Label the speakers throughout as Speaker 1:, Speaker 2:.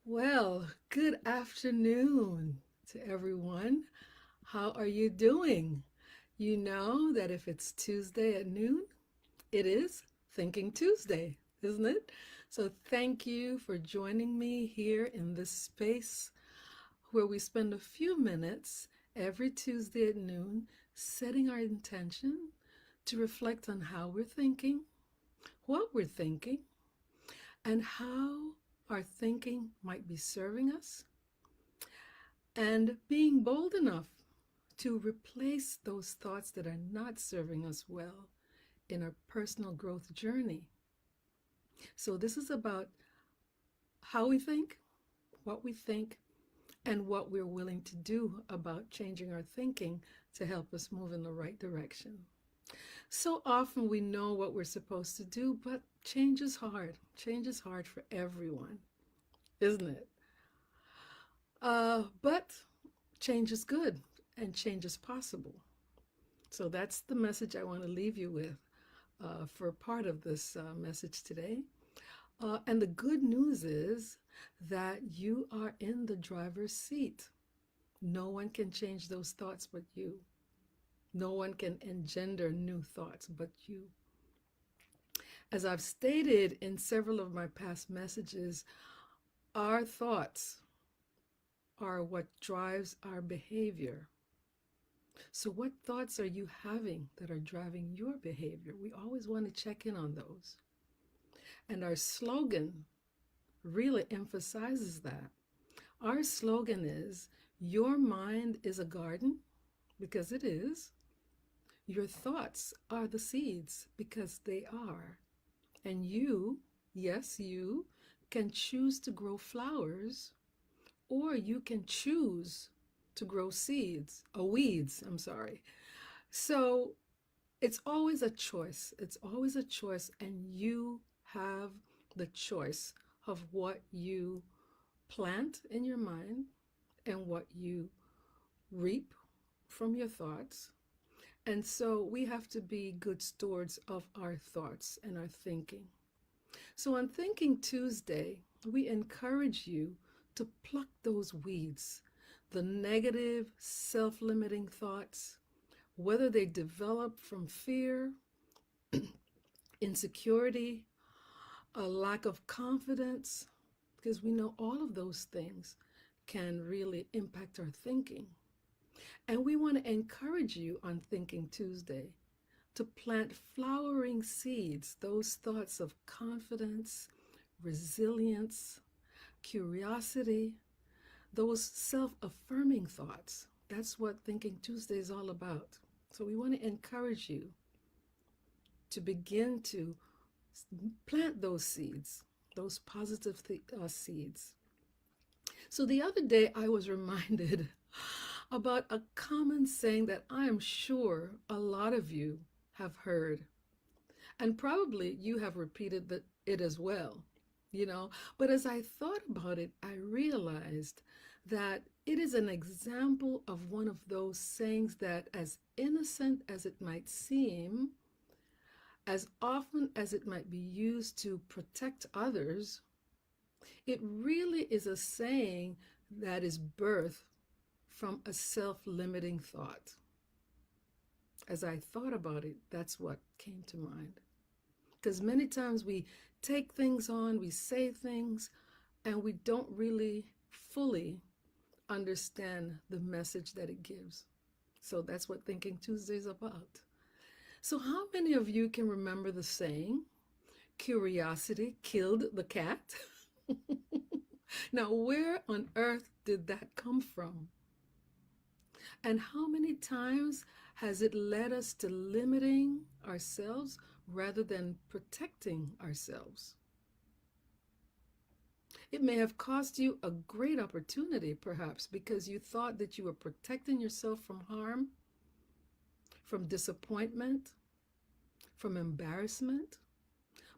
Speaker 1: Well, good afternoon to everyone. How are you doing? You know that if it's Tuesday at noon, it is Thinking Tuesday, isn't it? So, thank you for joining me here in this space where we spend a few minutes every Tuesday at noon setting our intention to reflect on how we're thinking, what we're thinking, and how our thinking might be serving us and being bold enough to replace those thoughts that are not serving us well in our personal growth journey. So, this is about how we think, what we think, and what we're willing to do about changing our thinking to help us move in the right direction. So often we know what we're supposed to do, but change is hard. Change is hard for everyone, isn't it? But change is good and change is possible. So that's the message I want to leave you with for part of this message today. And the good news is that you are in the driver's seat. No one can change those thoughts but you. No one can engender new thoughts but you. As I've stated in several of my past messages, our thoughts are what drives our behavior. So, what thoughts are you having that are driving your behavior? We always want to check in on those. And our slogan really emphasizes that. Our slogan is Your mind is a garden, because it is. Your thoughts are the seeds, because they are. And you, yes, you, can choose to grow flowers, or you can choose to grow weeds, I'm sorry. So it's always a choice. It's always a choice, and you have the choice of what you plant in your mind and what you reap from your thoughts. And so we have to be good stewards of our thoughts and our thinking. So on Thinking Tuesday, we encourage you to pluck those weeds, the negative, self limiting thoughts, whether they develop from fear, insecurity, a lack of confidence, because we know all of those things can really impact our thinking. And we want to encourage you on Thinking Tuesday to plant flowering seeds, those thoughts of confidence, resilience, curiosity, those self affirming thoughts. That's what Thinking Tuesday is all about. So we want to encourage you to begin to plant those seeds, those positive seeds. So the other day I was reminded about a common saying that I am sure a lot of you have heard, and probably you have repeated it as well, you know. But as I thought about it, I realized that it is an example of one of those sayings that, as innocent as it might seem, as often as it might be used to protect others, it really is a saying that is birthed from a self limiting thought. As I thought about it, that's what came to mind. Because many times we take things on, we say things, and we don't really fully understand the message that it gives. So that's what Thinking Tuesday is about. So, how many of you can remember the saying, curiosity killed the cat? Now, where on earth did that come from? And how many times has it led us to limiting ourselves rather than protecting ourselves? It may have cost you a great opportunity, perhaps, because you thought that you were protecting yourself from harm, from disappointment, from embarrassment.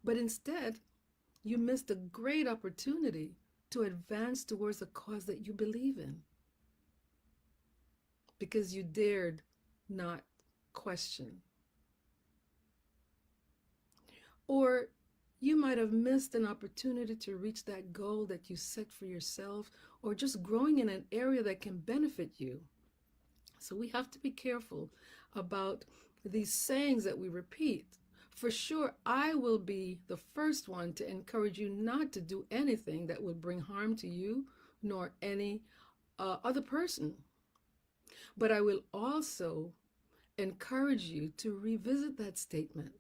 Speaker 1: But instead, you missed a great opportunity to advance towards a cause that you believe in because you dared not question. Or You might have missed an opportunity to reach that goal that you set for yourself, or just growing in an area that can benefit you. So we have to be careful about these sayings that we repeat. For sure, I will be the first one to encourage you not to do anything that would bring harm to you nor any other person. But I will also encourage you to revisit that statement.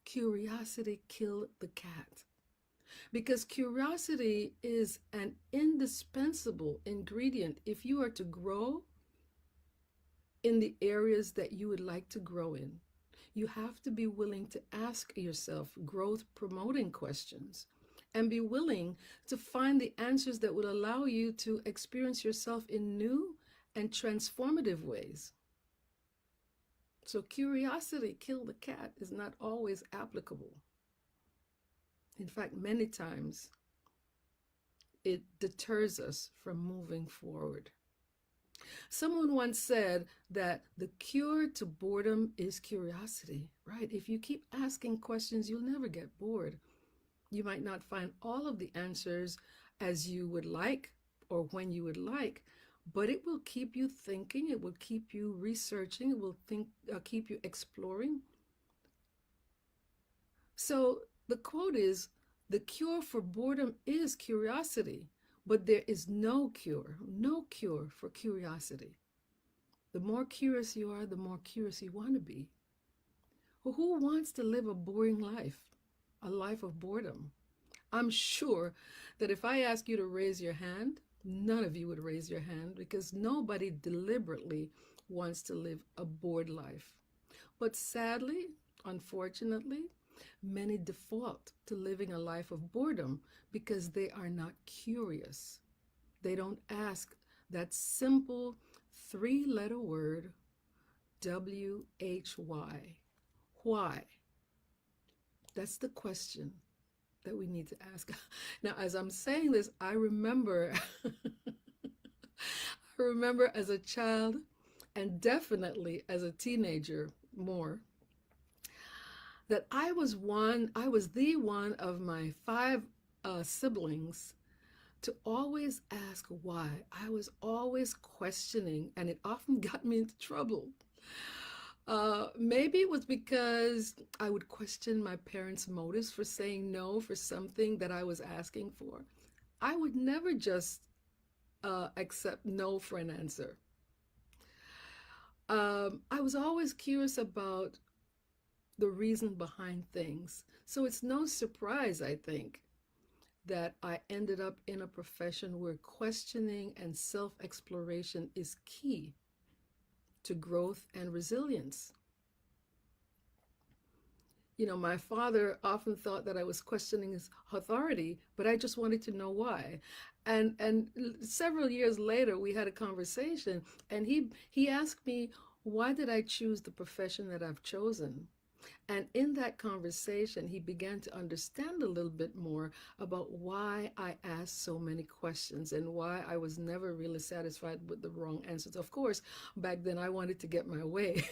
Speaker 1: Curiosity killed the cat. Because curiosity is an indispensable ingredient if you are to grow in the areas that you would like to grow in. You have to be willing to ask yourself growth promoting questions and be willing to find the answers that will allow you to experience yourself in new and transformative ways. So, curiosity killed the cat is not always applicable. In fact, many times it deters us from moving forward. Someone once said that the cure to boredom is curiosity, right? If you keep asking questions, you'll never get bored. You might not find all of the answers as you would like or when you would like, but it will keep you thinking, it will keep you researching, it will keep you exploring. So the quote is, the cure for boredom is curiosity, but there is no cure for curiosity. The more curious you are, the more curious you want to be. Well, who wants to live a boring life, a life of boredom? I'm sure that if I ask you to raise your hand, none of you would raise your hand because nobody deliberately wants to live a bored life. But sadly, unfortunately, many default to living a life of boredom because they are not curious. They don't ask that simple three-letter word, WHY. Why? That's the question that we need to ask. Now, as I'm saying this, I remember as a child and definitely as a teenager more, that I was the one of my five siblings to always ask why. I was always questioning, and it often got me into trouble. Maybe it was because I would question my parents' motives for saying no for something that I was asking for. I would never just accept no for an answer. I was always curious about the reason behind things. So it's no surprise, I think, that I ended up in a profession where questioning and self-exploration is key to growth and resilience. You know, my father often thought that I was questioning his authority, but I just wanted to know why. And several years later, we had a conversation, and he asked me, why did I choose the profession that I've chosen? And in that conversation, he began to understand a little bit more about why I asked so many questions and why I was never really satisfied with the wrong answers. Of course, back then I wanted to get my way,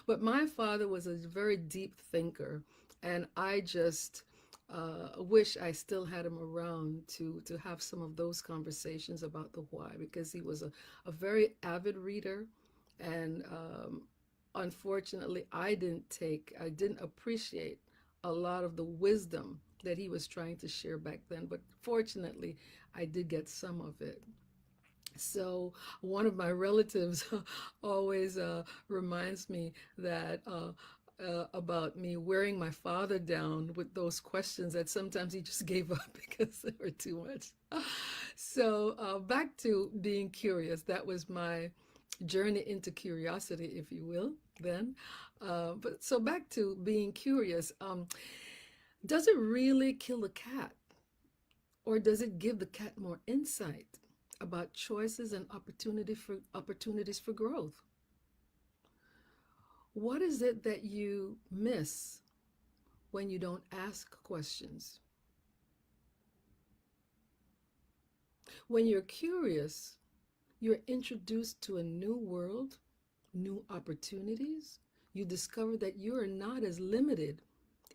Speaker 1: but my father was a very deep thinker, and I just wish I still had him around to have some of those conversations about the why, because he was a very avid reader, and unfortunately, I didn't appreciate a lot of the wisdom that he was trying to share back then. But fortunately, I did get some of it. So one of my relatives always reminds me that about me wearing my father down with those questions that sometimes he just gave up because they were too much. So back to being curious. That was my journey into curiosity, if you will, then. But so back to being curious. Does it really kill the cat? Or does it give the cat more insight about choices and opportunities for growth? What is it that you miss when you don't ask questions? When you're curious, you're introduced to a new world, new opportunities. You discover that you are not as limited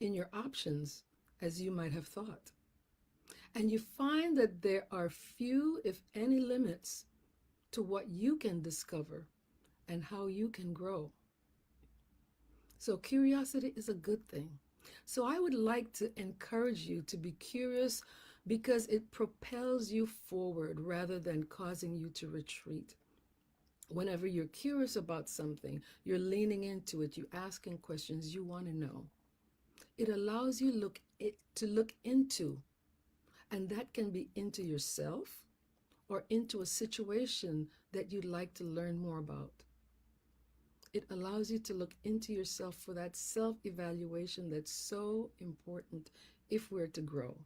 Speaker 1: in your options as you might have thought. And you find that there are few, if any, limits to what you can discover and how you can grow. So curiosity is a good thing. So I would like to encourage you to be curious because it propels you forward rather than causing you to retreat. Whenever you're curious about something, you're leaning into it, you're asking questions, you want to know. It allows you to look into, and that can be into yourself or into a situation that you'd like to learn more about. It allows you to look into yourself for that self-evaluation that's so important if we're to grow.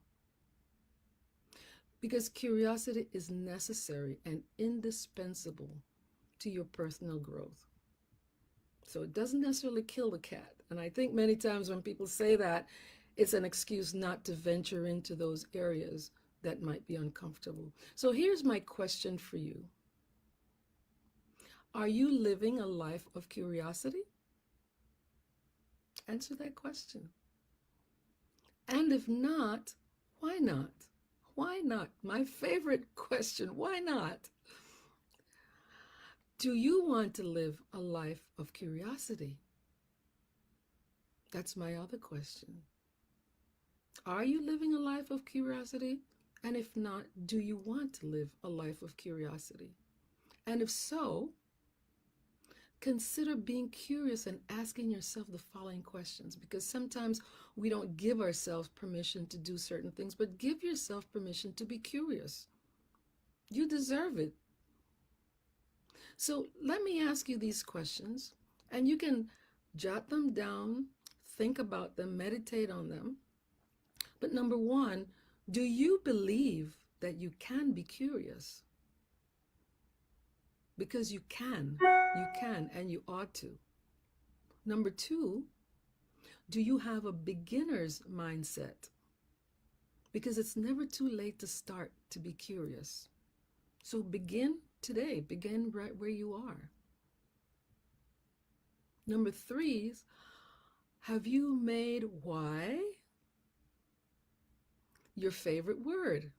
Speaker 1: Because curiosity is necessary and indispensable to your personal growth. So it doesn't necessarily kill the cat. And I think many times when people say that, it's an excuse not to venture into those areas that might be uncomfortable. So here's my question for you. Are you living a life of curiosity? Answer that question. And if not, why not? Why not? My favorite question, why not? Do you want to live a life of curiosity? That's my other question. Are you living a life of curiosity? And if not, do you want to live a life of curiosity? And if so, consider being curious and asking yourself the following questions, because sometimes we don't give ourselves permission to do certain things, but give yourself permission to be curious. You deserve it. So let me ask you these questions, and you can jot them down, think about them, meditate on them. But number one, do you believe that you can be curious? Because you can, and you ought to. Number two, do you have a beginner's mindset? Because it's never too late to start to be curious. So begin today, begin right where you are. Number three, have you made why your favorite word?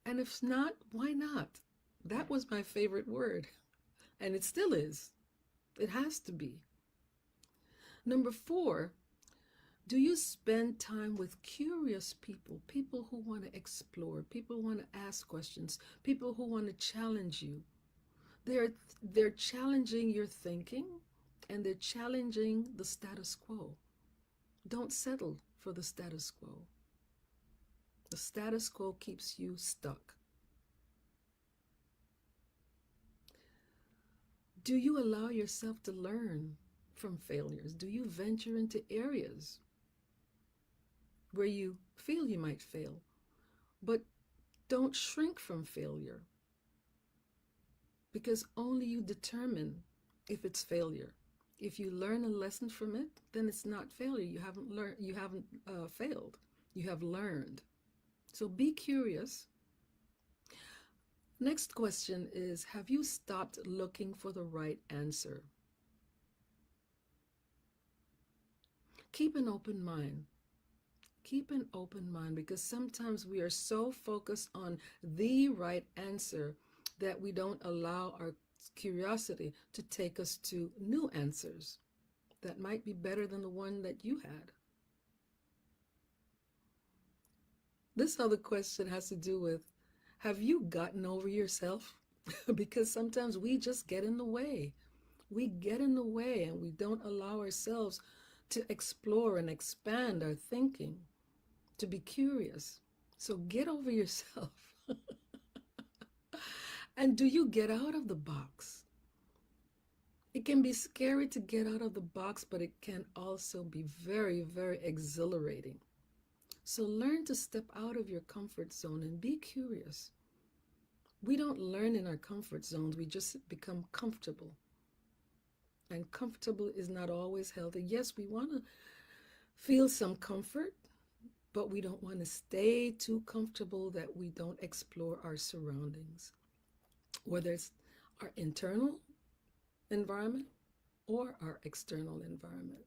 Speaker 1: And if not, why not? That was my favorite word, and it still is. It has to be. Number four, do you spend time with curious people, people who want to explore, people who want to ask questions, people who want to challenge you? They're challenging your thinking, and they're challenging the status quo. Don't settle for the status quo. The status quo keeps you stuck. Do you allow yourself to learn from failures? Do you venture into areas where you feel you might fail, but don't shrink from failure, because only you determine if it's failure. If you learn a lesson from it, then it's not failure. You haven't failed. You have learned. So be curious. Next question is, have you stopped looking for the right answer? Keep an open mind. Keep an open mind, because sometimes we are so focused on the right answer that we don't allow our curiosity to take us to new answers that might be better than the one that you had. This other question has to do with, have you gotten over yourself? Because sometimes we just get in the way. We get in the way and we don't allow ourselves to explore and expand our thinking, to be curious. So get over yourself. And do you get out of the box? It can be scary to get out of the box, but it can also be very, very exhilarating. So learn to step out of your comfort zone and be curious. We don't learn in our comfort zones, we just become comfortable. And comfortable is not always healthy. Yes, we want to feel some comfort, but we don't want to stay too comfortable that we don't explore our surroundings, whether it's our internal environment or our external environment.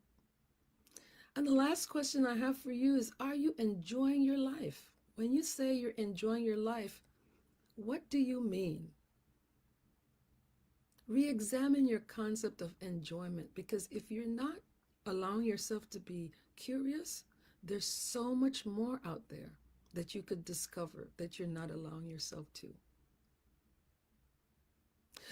Speaker 1: And the last question I have for you is, are you enjoying your life? When you say you're enjoying your life, what do you mean? Re-examine your concept of enjoyment, because if you're not allowing yourself to be curious, there's so much more out there that you could discover that you're not allowing yourself to.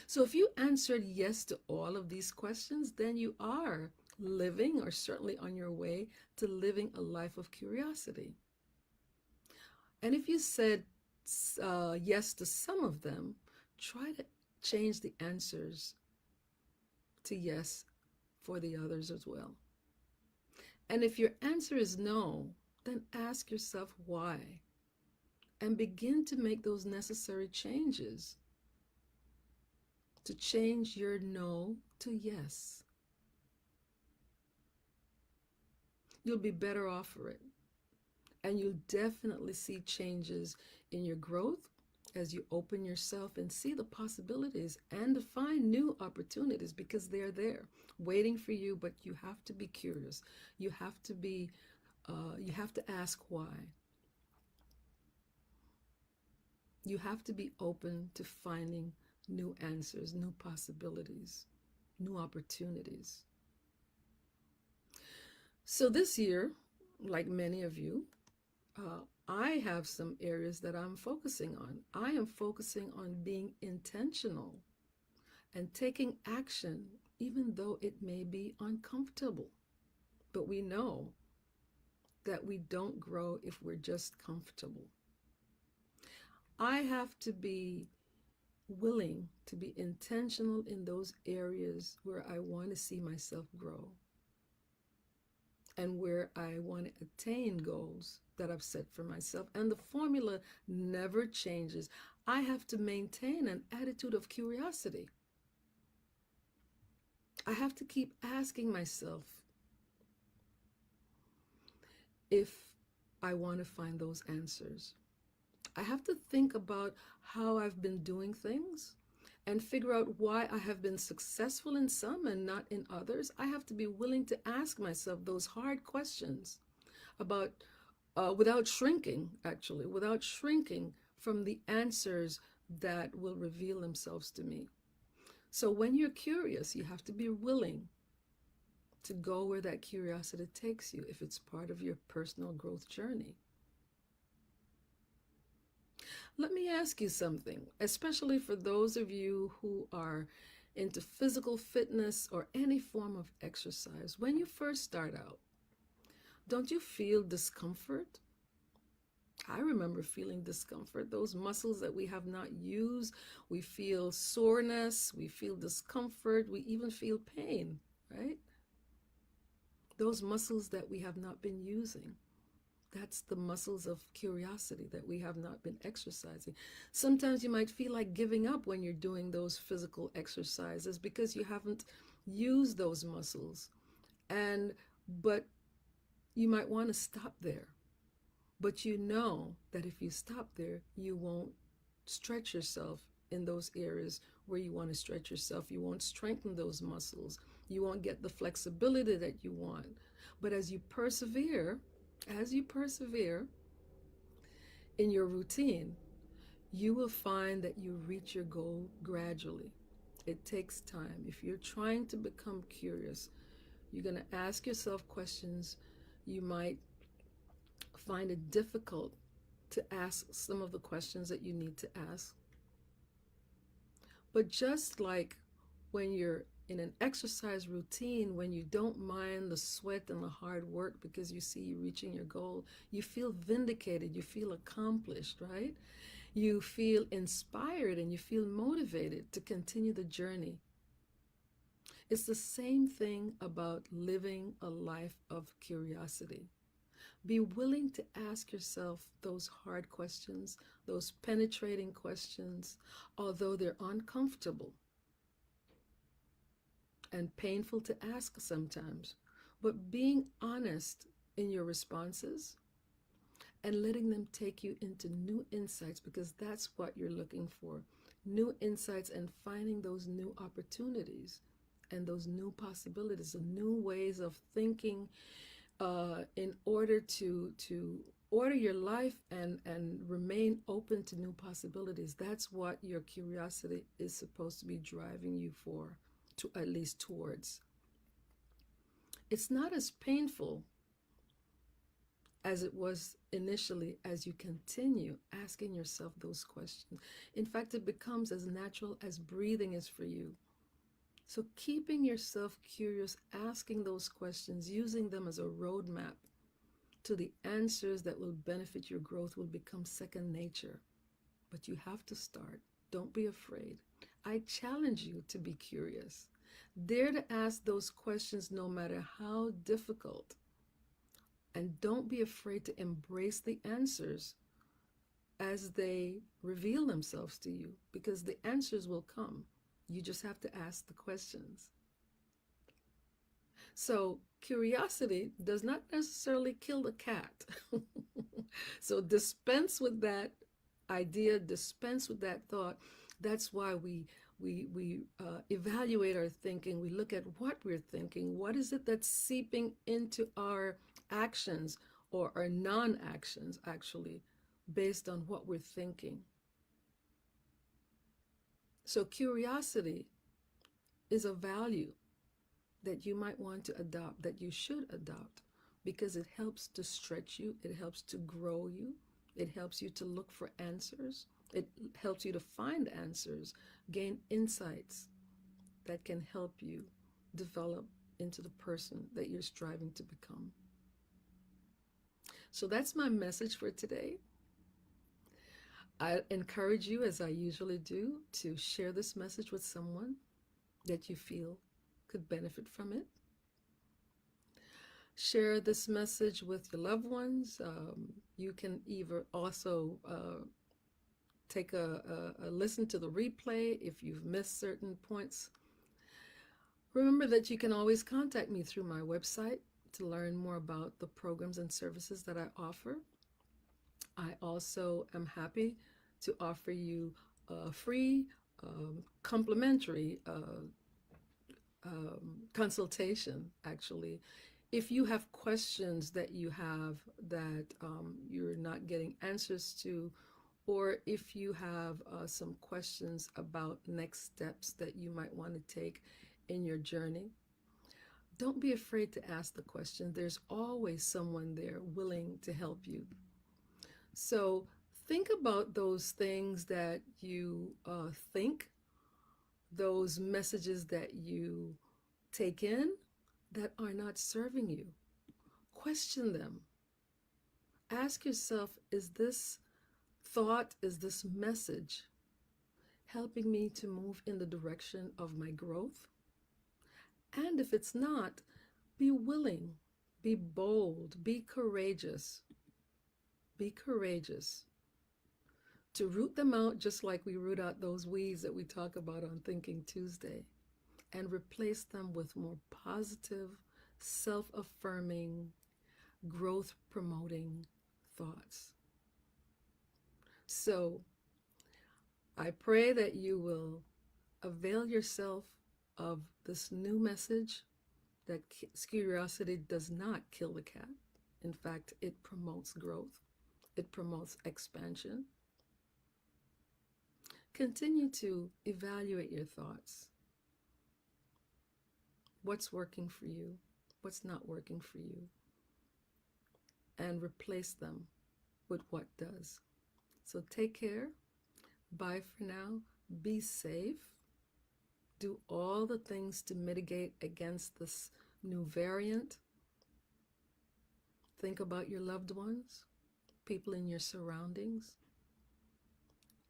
Speaker 1: So if you answered yes to all of these questions, then you are living, or certainly on your way to living, a life of curiosity. And if you said yes to some of them, try to change the answers to yes for the others as well. And if your answer is no, then ask yourself why and begin to make those necessary changes to change your no to yes. You'll be better off for it. And you'll definitely see changes in your growth as you open yourself and see the possibilities and to find new opportunities, because they're there waiting for you. But you have to be curious. You have to be you have to ask why. You have to be open to finding new answers, new possibilities, new opportunities. So this year, like many of you, I have some areas that I'm focusing on. I am focusing on being intentional and taking action, even though it may be uncomfortable. But we know that we don't grow if we're just comfortable. I have to be willing to be intentional in those areas where I want to see myself grow and where I want to attain goals that I've set for myself. And the formula never changes. I have to maintain an attitude of curiosity. I have to keep asking myself if I want to find those answers. I have to think about how I've been doing things and figure out why I have been successful in some and not in others. I have to be willing to ask myself those hard questions about, without shrinking, actually, without shrinking from the answers that will reveal themselves to me. So when you're curious, you have to be willing to go where that curiosity takes you if it's part of your personal growth journey. Let me ask you something, especially for those of you who are into physical fitness or any form of exercise. When you first start out, don't you feel discomfort? I remember feeling discomfort. Those muscles that we have not used, we feel soreness, we feel discomfort, we even feel pain, right? Those muscles that we have not been using. That's the muscles of curiosity that we have not been exercising. Sometimes you might feel like giving up when you're doing those physical exercises because you haven't used those muscles. But you might want to stop there. But you know that if you stop there, you won't stretch yourself in those areas where you want to stretch yourself. You won't strengthen those muscles. You won't get the flexibility that you want. But as you persevere in your routine, you will find that you reach your goal gradually. It takes time. If you're trying to become curious, you're going to ask yourself questions. You might find it difficult to ask some of the questions that you need to ask. But just like when you're in an exercise routine, when you don't mind the sweat and the hard work because you see you reaching your goal, you feel vindicated, you feel accomplished, right? You feel inspired and you feel motivated to continue the journey. It's the same thing about living a life of curiosity. Be willing to ask yourself those hard questions, those penetrating questions, although they're uncomfortable and painful to ask sometimes. But being honest in your responses and letting them take you into new insights, because that's what you're looking for. New insights and finding those new opportunities and those new possibilities, the new ways of thinking in order to order your life and remain open to new possibilities. That's what your curiosity is supposed to be driving you for, to at least towards. It's not as painful as it was initially as you continue asking yourself those questions. In fact, it becomes as natural as breathing is for you. So, keeping yourself curious, asking those questions, using them as a roadmap to the answers that will benefit your growth will become second nature. But you have to start. Don't be afraid. I challenge you to be curious. Dare to ask those questions no matter how difficult. And don't be afraid to embrace the answers as they reveal themselves to you, because the answers will come. You just have to ask the questions. So, curiosity does not necessarily kill the cat. So, dispense with that idea, dispense with that thought. That's why we evaluate our thinking. We look at what we're thinking. What is it that's seeping into our actions or our non-actions, actually, based on what we're thinking? So curiosity is a value that you might want to adopt, that you should adopt, because it helps to stretch you, it helps to grow you, it helps you to look for answers, it helps you to find answers, gain insights that can help you develop into the person that you're striving to become. So that's my message for today. I encourage you, as I usually do, to share this message with someone that you feel could benefit from it. Share this message with your loved ones. You can either also take a listen to the replay if you've missed certain points. Remember that you can always contact me through my website to learn more about the programs and services that I offer. I also am happy to offer you a free, complimentary consultation, actually. If you have questions that you have that you're not getting answers to, or if you have some questions about next steps that you might want to take in your journey, don't be afraid to ask the question. There's always someone there willing to help you. So think about those things that you think, those messages that you take in that are not serving you. Question them. Ask yourself, is this thought, is this message helping me to move in the direction of my growth? And if it's not, be willing, be bold, be courageous. Be courageous to root them out, just like we root out those weeds that we talk about on Thinking Tuesday, and replace them with more positive, self-affirming, growth-promoting thoughts. So I pray that you will avail yourself of this new message that curiosity does not kill the cat. In fact, it promotes growth. It promotes expansion. Continue to evaluate your thoughts. What's working for you? What's not working for you? And replace them with what does. So take care. Bye for now. Be safe. Do all the things to mitigate against this new variant. Think about your loved ones, people in your surroundings,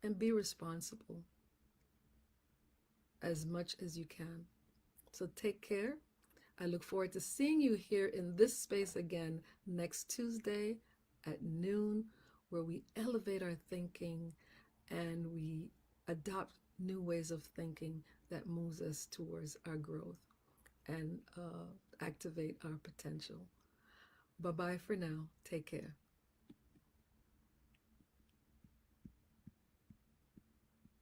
Speaker 1: and be responsible as much as you can. So take care. I look forward to seeing you here in this space again next Tuesday at noon, where we elevate our thinking and we adopt new ways of thinking that moves us towards our growth and activate our potential. Bye-bye for now. Take care.